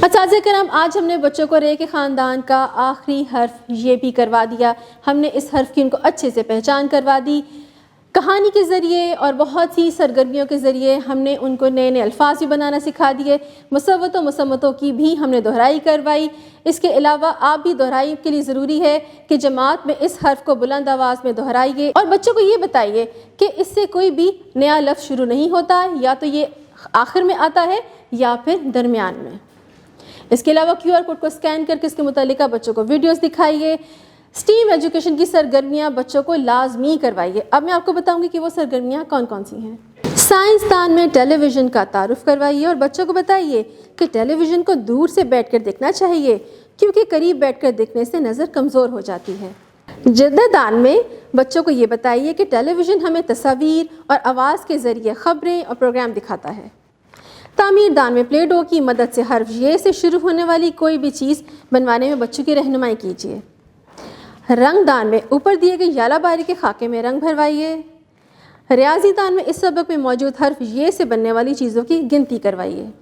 اساتذہ کرام، آج ہم نے بچوں کو رے کے خاندان کا آخری حرف یہ بھی کروا دیا۔ ہم نے اس حرف کی ان کو اچھے سے پہچان کروا دی۔ کہانی کے ذریعے اور بہت سی سرگرمیوں کے ذریعے ہم نے ان کو نئے نئے الفاظ بھی بنانا سکھا دیے۔ مصوت و مصمتوں کی بھی ہم نے دہرائی کروائی۔ اس کے علاوہ آپ بھی دہرائی کے لیے ضروری ہے کہ جماعت میں اس حرف کو بلند آواز میں دہرائیے اور بچوں کو یہ بتائیے کہ اس سے کوئی بھی نیا لفظ شروع نہیں ہوتا، یا تو یہ آخر میں آتا ہے یا پھر درمیان میں۔ اس کے علاوہ QR کوڈ کو اسکین کر کے اس کے متعلقہ بچوں کو ویڈیوز دکھائیے۔ اسٹیم ایجوکیشن کی سرگرمیاں بچوں کو لازمی کروائیے۔ اب میں آپ کو بتاؤں گی کہ وہ سرگرمیاں کون کون سی ہیں۔ سائنسدان میں ٹیلی ویژن کا تعارف کروائیے اور بچوں کو بتائیے کہ ٹیلی ویژن کو دور سے بیٹھ کر دیکھنا چاہیے، کیونکہ قریب بیٹھ کر دیکھنے سے نظر کمزور ہو جاتی ہے۔ جدہ میں بچوں کو یہ بتائیے کہ ٹیلی ویژن ہمیں تصاویر اور آواز کے ذریعے خبریں اور پروگرام دکھاتا ہے۔ تعمیر دان میں پلے ڈو کی مدد سے حرف یہ سے شروع ہونے والی کوئی بھی چیز بنوانے میں بچوں کی رہنمائی کیجیے۔ رنگ دان میں اوپر دیے گئے یالا باری کے خاکے میں رنگ بھروائیے۔ ریاضی دان میں اس سبق میں موجود حرف یہ سے بننے والی چیزوں کی گنتی کروائیے۔